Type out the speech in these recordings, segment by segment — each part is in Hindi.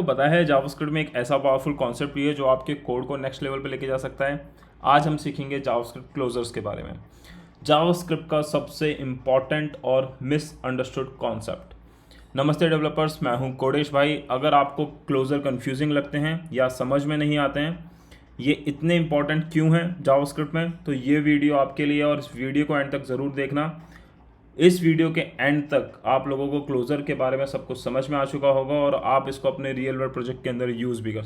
तो पता है जावास्क्रिप्ट में एक ऐसा पावरफुल कॉन्सेप्ट भी है जो आपके कोड को नेक्स्ट लेवल पे लेके जा सकता है। आज हम सीखेंगे जावास्क्रिप्ट क्लोजर्स के बारे में। जावास्क्रिप्ट का सबसे इम्पॉर्टेंट और मिसअंडरस्टूड कॉन्सेप्ट। नमस्ते डेवलपर्स, मैं हूं कोडेश भाई। अगर आपको क्लोजर कंफ्यूजिंग लगते हैं या समझ में नहीं आते हैं ये इतने इंपॉर्टेंट क्यों हैं जावास्क्रिप्ट में, तो ये वीडियो आपके लिए, और इस वीडियो को एंड तक ज़रूर देखना। इस वीडियो के एंड तक आप लोगों को क्लोजर के बारे में सब कुछ समझ में आ चुका होगा और आप इसको अपने रियल वर्ल्ड प्रोजेक्ट के अंदर यूज़ भी कर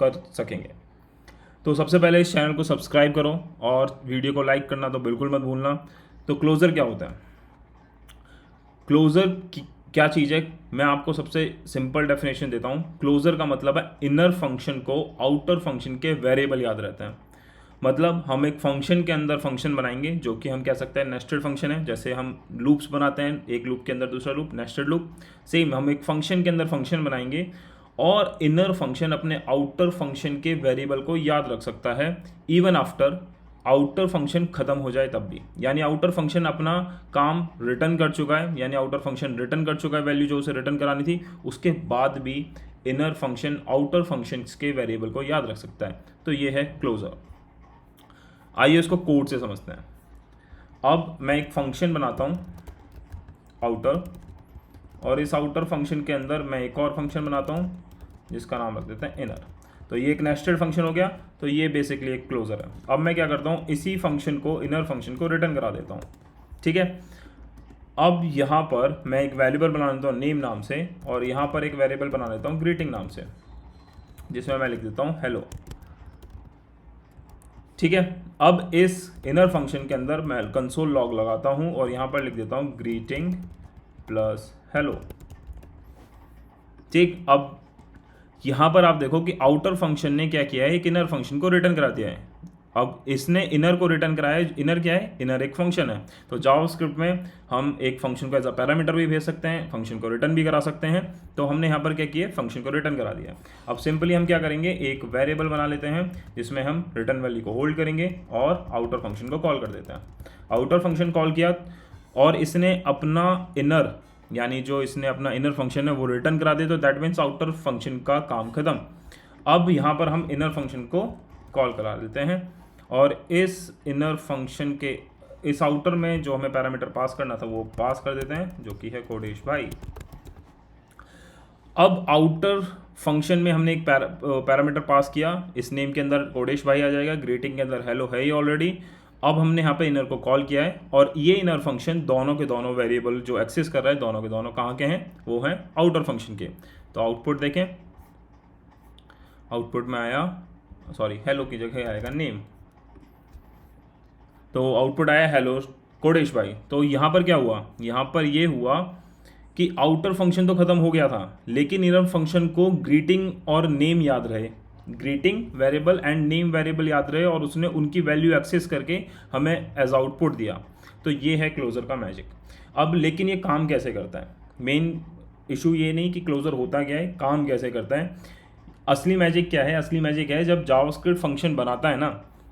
सकेंगे। तो सबसे पहले इस चैनल को सब्सक्राइब करो और वीडियो को लाइक करना तो बिल्कुल मत भूलना। तो क्लोजर क्या होता है? क्लोजर की क्या चीज़ है, मैं आपको सबसे सिंपल डेफिनेशन देता हूँ। क्लोजर का मतलब है इनर फंक्शन को आउटर फंक्शन के वेरिएबल याद रहते हैं। मतलब हम एक फंक्शन के अंदर फंक्शन बनाएंगे जो कि हम कह सकते हैं नेस्टेड फंक्शन है। जैसे हम लूप्स बनाते हैं, एक लूप के अंदर दूसरा लूप, नेस्टेड लूप। सेम हम एक फंक्शन के अंदर फंक्शन बनाएंगे और इनर फंक्शन अपने आउटर फंक्शन के वेरिएबल को याद रख सकता है इवन आफ्टर आउटर फंक्शन खत्म हो जाए तब भी। यानी आउटर फंक्शन अपना काम रिटर्न कर चुका है, यानी आउटर फंक्शन रिटर्न कर चुका है वैल्यू जो उसे रिटर्न करानी थी, उसके बाद भी इनर फंक्शन आउटर फंक्शन के वेरिएबल को याद रख सकता है। तो ये है क्लोजर। आइए इसको कोड से समझते हैं। अब मैं एक फंक्शन बनाता हूँ आउटर, और इस आउटर फंक्शन के अंदर मैं एक और फंक्शन बनाता हूँ जिसका नाम रख देते हैं इनर। तो ये एक नेस्टेड फंक्शन हो गया। तो ये बेसिकली एक क्लोजर है। अब मैं क्या करता हूँ, इसी फंक्शन को, इनर फंक्शन को रिटर्न करा देता हूँ। ठीक है। अब यहाँ पर मैं एक वेरिएबल बना लेता हूँ नेम नाम से, और यहाँ पर एक वेरिएबल बना लेता हूँ ग्रीटिंग नाम से, जिसमें मैं लिख देता हूँ हेलो। ठीक है। अब इस इनर फंक्शन के अंदर मैं कंसोल लॉग लगाता हूं और यहां पर लिख देता हूं ग्रीटिंग प्लस हेलो। ठीक। अब यहां पर आप देखो कि आउटर फंक्शन ने क्या किया है, एक इनर फंक्शन को रिटर्न करा दिया है। अब इसने इनर को रिटर्न कराया है। इनर क्या है? इनर एक फंक्शन है। तो जावास्क्रिप्ट में हम एक फंक्शन को एज अ पैरामीटर भी भेज सकते हैं, फंक्शन को रिटर्न भी करा सकते हैं। तो हमने यहाँ पर क्या किया, फंक्शन को रिटर्न करा दिया। अब सिंपली हम क्या करेंगे, एक वेरिएबल बना लेते हैं जिसमें हम रिटर्न वैल्यू को होल्ड करेंगे और आउटर फंक्शन को कॉल कर देते हैं। आउटर फंक्शन कॉल किया और इसने अपना इनर, यानी जो इसने अपना इनर फंक्शन है वो रिटर्न करा दे, तो दैट मीन्स आउटर फंक्शन का काम खत्म। अब यहाँ पर हम इनर फंक्शन को कॉल करा देते हैं और इस इनर फंक्शन के इस आउटर में जो हमें पैरामीटर पास करना था वो पास कर देते हैं, जो कि है कोडेश भाई। अब आउटर फंक्शन में हमने एक पैरामीटर पास किया। इस नेम के अंदर कोडेश भाई आ जाएगा, ग्रीटिंग के अंदर हेलो है ही ऑलरेडी। अब हमने यहाँ पे इनर को कॉल किया है और ये इनर फंक्शन दोनों के दोनों वेरिएबल जो एक्सेस कर रहा है, दोनों के दोनों कहाँ के हैं, वो हैं आउटर फंक्शन के। तो आउटपुट देखें, आउटपुट में आया, सॉरी हेलो की जगह आएगा नेम। तो आउटपुट आया हेलो कोडेश भाई। तो यहाँ पर क्या हुआ, यहाँ पर ये हुआ कि आउटर फंक्शन तो खत्म हो गया था, लेकिन इनर फंक्शन को ग्रीटिंग और नेम याद रहे, greeting variable and name variable याद रहे, और उसने उनकी वैल्यू एक्सेस करके हमें एज आउटपुट दिया। तो ये है क्लोजर का मैजिक। अब लेकिन ये काम कैसे करता है, मेन इशू ये नहीं कि क्लोजर होता क्या है, काम कैसे करता है। असली मैजिक क्या है, असली मैजिक है जब जावास्क्रिप्ट फंक्शन बनाता है ना,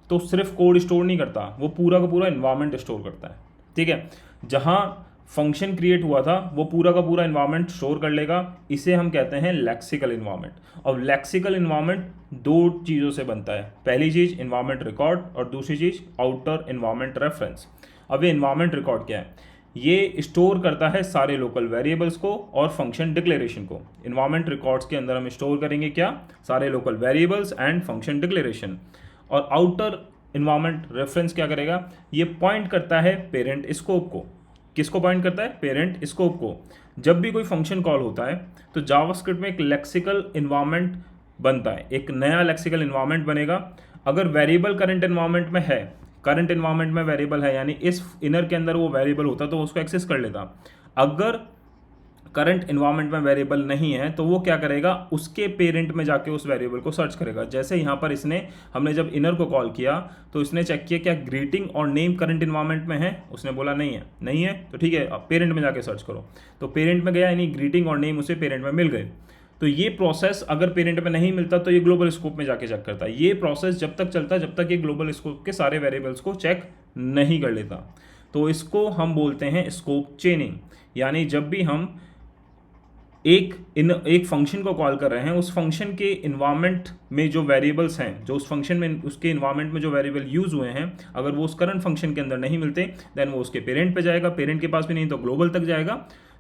तो सिर्फ कोड स्टोर नहीं करता, वो पूरा का पूरा इन्वायरमेंट स्टोर करता है। ठीक है। जहाँ फंक्शन क्रिएट हुआ था वो पूरा का पूरा इन्वायरमेंट स्टोर कर लेगा। इसे हम कहते हैं लेक्सिकल इन्वायरमेंट। और लेक्सिकल इन्वायरमेंट दो चीज़ों से बनता है। पहली चीज़ इन्वायरमेंट रिकॉर्ड और दूसरी चीज़ आउटर इन्वायरमेंट रेफरेंस। अब ये इन्वायरमेंट रिकॉर्ड क्या है, ये स्टोर करता है सारे लोकल वेरिएबल्स को और फंक्शन डिक्लेरेशन को। इन्वायरमेंट रिकॉर्ड्स के अंदर हम स्टोर करेंगे क्या, सारे local variables and function declaration. और आउटर इन्वायरमेंट रेफरेंस क्या करेगा, ये पॉइंट करता है पेरेंट स्कोप को। किसको पॉइंट करता है, पेरेंट स्कोप को। जब भी कोई फंक्शन कॉल होता है तो जावास्क्रिप्ट में एक लेक्सिकल इन्वायरमेंट बनता है, एक नया लेक्सिकल इन्वायरमेंट बनेगा। अगर वेरिएबल करंट इन्वायरमेंट में है, करंट इन्वायरमेंट में वेरिएबल है, यानी इस इनर के अंदर वो वेरिएबल होता तो उसको एक्सेस कर लेता। अगर करंट इन्वायरमेंट में वेरिएबल नहीं है तो वो क्या करेगा, उसके पेरेंट में जाके उस वेरिएबल को सर्च करेगा। जैसे यहाँ पर हमने जब इनर को कॉल किया तो इसने चेक किया क्या ग्रीटिंग और नेम करंट इन्वायरमेंट में है, उसने बोला नहीं है, नहीं है तो ठीक है, अब पेरेंट में जाके सर्च करो। तो पेरेंट में गया, यानी ग्रीटिंग और नेम उसे पेरेंट में मिल गए। तो ये प्रोसेस अगर पेरेंट में नहीं मिलता तो ये ग्लोबल स्कोप में जाके चेक करता है। ये प्रोसेस जब तक चलता है जब तक ये ग्लोबल स्कोप के सारे वेरिएबल्स को चेक नहीं कर लेता। तो इसको हम बोलते हैं स्कोप चेनिंग। यानी जब भी हम एक फंक्शन को कॉल कर रहे हैं, उस फंक्शन के इन्वायरमेंट में जो वेरिएबल्स हैं, जो उस फंक्शन में उसके इन्वायरमेंट में जो वेरिएबल यूज हुए हैं, अगर वो उस करंट फंक्शन के अंदर नहीं मिलते देन वो उसके पेरेंट पे जाएगा, पेरेंट के पास भी नहीं तो ग्लोबल तक जाएगा।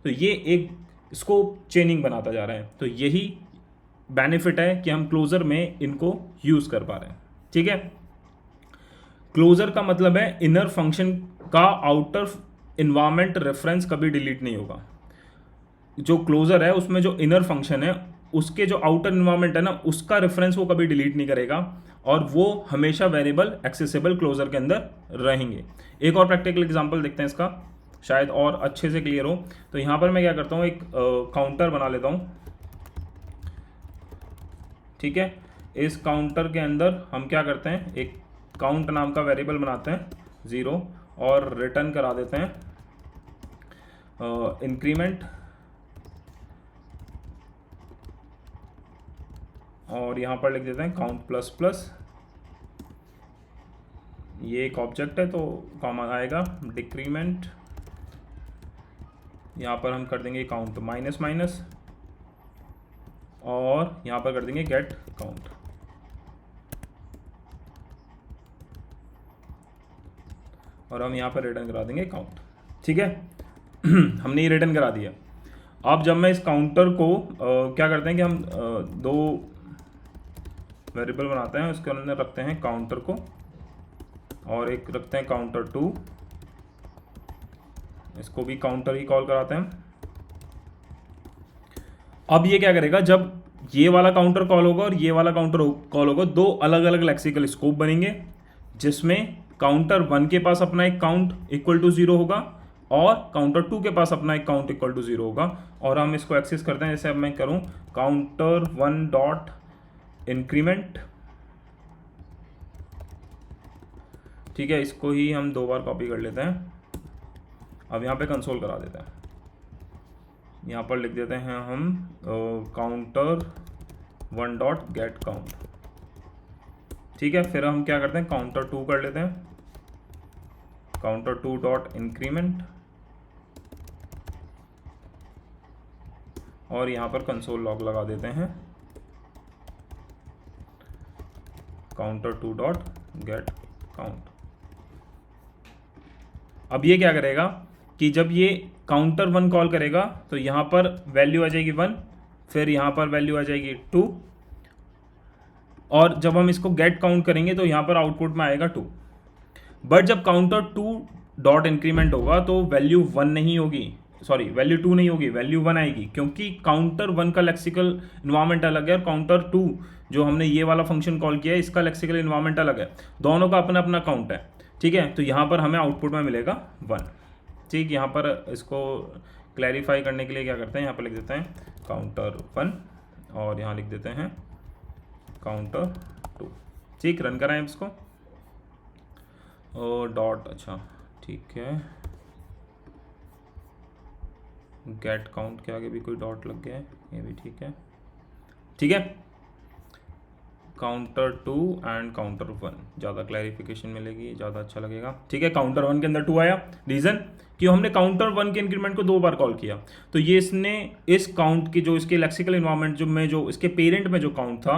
तो ये एक स्कोप चेनिंग बनाता जा रहा है। तो यही बेनिफिट है कि हम क्लोजर में इनको यूज कर पा रहे हैं। ठीक है, क्लोजर का मतलब है इनर फंक्शन का आउटर इन्वायरमेंट रेफरेंस कभी डिलीट नहीं होगा। जो क्लोजर है उसमें जो इनर फंक्शन है उसके जो आउटर इन्वायरमेंट है ना, उसका रेफरेंस वो कभी डिलीट नहीं करेगा और वो हमेशा वेरिएबल एक्सेसिबल क्लोजर के अंदर रहेंगे। एक और प्रैक्टिकल एग्जांपल देखते हैं इसका, शायद और अच्छे से क्लियर हो। तो यहाँ पर मैं क्या करता हूँ, एक काउंटर बना लेता हूँ। ठीक है, इस काउंटर के अंदर हम क्या करते हैं, एक काउंट नाम का वेरिएबल बनाते हैं 0 और रिटर्न करा देते हैं इंक्रीमेंट, और यहाँ पर लिख देते हैं काउंट प्लस प्लस। ये एक ऑब्जेक्ट है तो कॉमा आएगा, डिक्रीमेंट, यहाँ पर हम कर देंगे काउंट माइनस माइनस, और यहाँ पर कर देंगे गेट काउंट। और हम यहाँ पर रिटर्न करा देंगे काउंट। ठीक है हमने ये रिटर्न करा दिया। अब जब मैं इस काउंटर को क्या करते हैं कि हम दो वेरिएबल बनाते हैं, उसके अंदर रखते हैं काउंटर को और एक रखते हैं काउंटर 2, इसको भी काउंटर ही कॉल कराते हैं। अब ये क्या करेगा, जब ये वाला काउंटर कॉल होगा और ये वाला काउंटर कॉल होगा, दो अलग अलग लेक्सिकल स्कोप बनेंगे जिसमें काउंटर 1 के पास अपना एक काउंट इक्वल टू 0 होगा और काउंटर 2 के पास अपना एक काउंट इक्वल टू 0 होगा। और हम इसको एक्सेस करते हैं, जैसे अब मैं करूं काउंटर 1 डॉट इंक्रीमेंट। ठीक है, इसको ही हम 2 बार कॉपी कर लेते हैं। अब यहाँ पे कंसोल करा देते हैं, यहाँ पर लिख देते हैं हम काउंटर 1 डॉट गेट काउंट। ठीक है, फिर हम क्या करते हैं, काउंटर 2 कर लेते हैं, काउंटर 2 डॉट इंक्रीमेंट, और यहाँ पर कंसोल लॉग लगा देते हैं काउंटर 2 डॉट गेट काउंट। अब ये क्या करेगा कि जब ये काउंटर 1 कॉल करेगा तो यहाँ पर वैल्यू आ जाएगी 1, फिर यहाँ पर वैल्यू आ जाएगी 2, और जब हम इसको गेट काउंट करेंगे तो यहाँ पर आउटपुट में आएगा 2। बट जब काउंटर 2 डॉट इंक्रीमेंट होगा तो वैल्यू 1 नहीं होगी, सॉरी वैल्यू 2 नहीं होगी, वैल्यू 1 आएगी, क्योंकि काउंटर 1 का लेक्सिकल इन्वायरमेंट अलग है और काउंटर 2 जो हमने ये वाला फंक्शन कॉल किया है इसका लेक्सिकल इन्वायरमेंट अलग है, दोनों का अपना अपना काउंट है। ठीक है, तो यहाँ पर हमें आउटपुट में मिलेगा 1। ठीक, यहाँ पर इसको क्लैरिफाई करने के लिए क्या करते हैं, यहाँ पर लिख देते हैं काउंटर 1 और यहाँ लिख देते हैं काउंटर 2। ठीक, रन कराएं इसको और डॉट, अच्छा ठीक है, गेट काउंट के आगे भी कोई डॉट लग गया है, ये भी ठीक है। ठीक है, काउंटर 2 एंड काउंटर 1, ज़्यादा क्लैरिफिकेशन मिलेगी, ज़्यादा अच्छा लगेगा। ठीक है, काउंटर 1 के अंदर 2 आया, रीज़न कि हमने काउंटर 1 के इंक्रीमेंट को 2 बार कॉल किया, तो ये इसने इस काउंट की जो इसके लेक्सिकल इन्वायरमेंट जो में जो इसके पेरेंट में जो काउंट था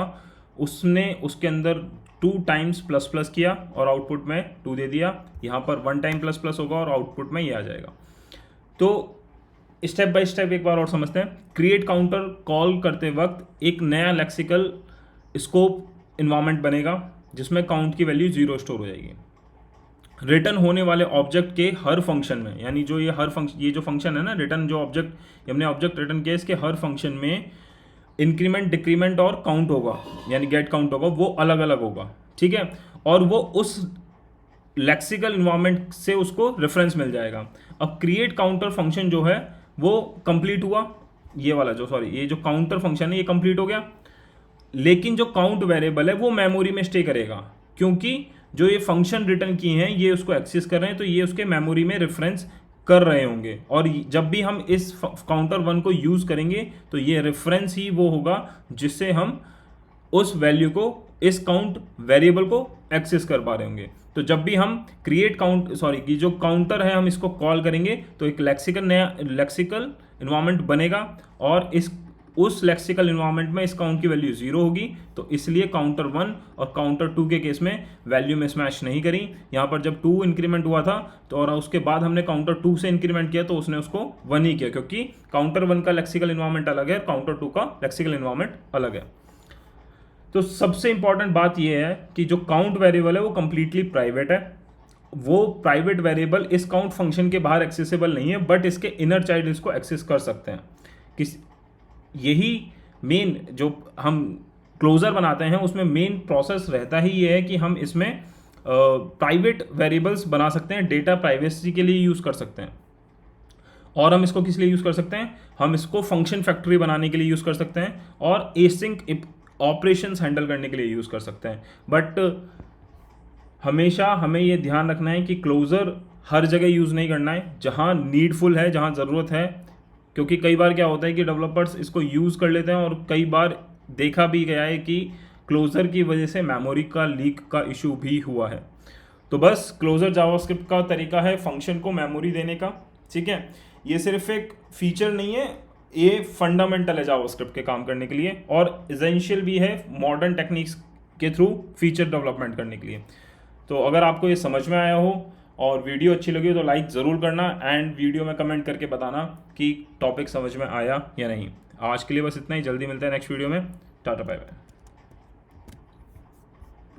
उसने उसके अंदर 2 टाइम्स प्लस प्लस किया और आउटपुट में 2 दे दिया। यहाँ पर 1 टाइम प्लस प्लस होगा और आउटपुट में ये आ जाएगा। तो स्टेप बाय स्टेप एक बार और समझते हैं। क्रिएट काउंटर कॉल करते वक्त एक नया लेक्सिकल स्कोप इन्वायरमेंट बनेगा जिसमें काउंट की वैल्यू 0 स्टोर हो जाएगी। रिटर्न होने वाले ऑब्जेक्ट के हर फंक्शन में, यानी जो ये जो फंक्शन है ना, रिटर्न जो ऑब्जेक्ट हमने ऑब्जेक्ट रिटर्न किया, इसके हर फंक्शन में इंक्रीमेंट डिक्रीमेंट और काउंट होगा, यानी गेट काउंट होगा, वो अलग अलग होगा। ठीक है, और वो उस लेक्सिकल इन्वायरमेंट से उसको रेफरेंस मिल जाएगा। अब क्रिएट काउंटर फंक्शन जो है वो कंप्लीट हुआ, ये जो काउंटर फंक्शन है ये कंप्लीट हो गया, लेकिन जो काउंट वेरिएबल है वो मेमोरी में स्टे करेगा, क्योंकि जो ये फंक्शन रिटर्न किए हैं ये उसको एक्सेस कर रहे हैं, तो ये उसके मेमोरी में रेफरेंस कर रहे होंगे। और जब भी हम इस काउंटर 1 को यूज करेंगे तो ये रेफरेंस ही वो होगा जिससे हम उस वैल्यू को इस काउंट वेरिएबल को एक्सेस कर पा रहे होंगे। तो जब भी हम क्रिएट काउंट की जो काउंटर है हम इसको कॉल करेंगे तो एक लेक्सिकल इन्वायरमेंट बनेगा और उस लेक्सिकल इन्वायरमेंट में इस काउंट की वैल्यू 0 होगी। तो इसलिए काउंटर 1 और काउंटर 2 के केस में वैल्यू में स्मैश नहीं करी। यहाँ पर जब 2 इंक्रीमेंट हुआ था तो और उसके बाद हमने काउंटर 2 से इंक्रीमेंट किया तो उसने उसको 1 ही किया, क्योंकि काउंटर 1 का लेक्सिकल इन्वायरमेंट अलग है, काउंटर 2 का लेक्सिकल इन्वायरमेंट अलग है। तो सबसे इंपॉर्टेंट बात यह है कि जो काउंट वेरिएबल है वो कंप्लीटली प्राइवेट है। वो प्राइवेट वेरिएबल इस काउंट फंक्शन के बाहर एक्सेसिबल नहीं है, बट इसके इनर चाइल्ड इसको एक्सेस कर सकते हैं। यही मेन जो हम क्लोजर बनाते हैं उसमें मेन प्रोसेस रहता ही ये है कि हम इसमें प्राइवेट वेरिएबल्स बना सकते हैं, डेटा प्राइवेसी के लिए यूज़ कर सकते हैं। और हम इसको किस लिए यूज़ कर सकते हैं, हम इसको फंक्शन फैक्ट्री बनाने के लिए यूज़ कर सकते हैं और एसिंक ऑपरेशंस हैंडल करने के लिए यूज़ कर सकते हैं। बट हमेशा हमें ये ध्यान रखना है कि क्लोजर हर जगह यूज़ नहीं करना है, जहाँ नीडफुल है, जहाँ ज़रूरत है। क्योंकि कई बार क्या होता है कि डेवलपर्स इसको यूज़ कर लेते हैं और कई बार देखा भी गया है कि क्लोजर की वजह से मेमोरी का लीक का इशू भी हुआ है। तो बस क्लोजर जावास्क्रिप्ट का तरीका है फंक्शन को मेमोरी देने का, ठीक है। ये सिर्फ एक फीचर नहीं है, ये फंडामेंटल है जावास्क्रिप्ट के काम करने के लिए और एसेंशियल भी है मॉडर्न टेक्निक्स के थ्रू फीचर डेवलपमेंट करने के लिए। तो अगर आपको ये समझ में आया हो और वीडियो अच्छी लगी हो तो लाइक ज़रूर करना एंड वीडियो में कमेंट करके बताना कि टॉपिक समझ में आया या नहीं। आज के लिए बस इतना ही, जल्दी मिलते हैं नेक्स्ट वीडियो में। Tata bye bye.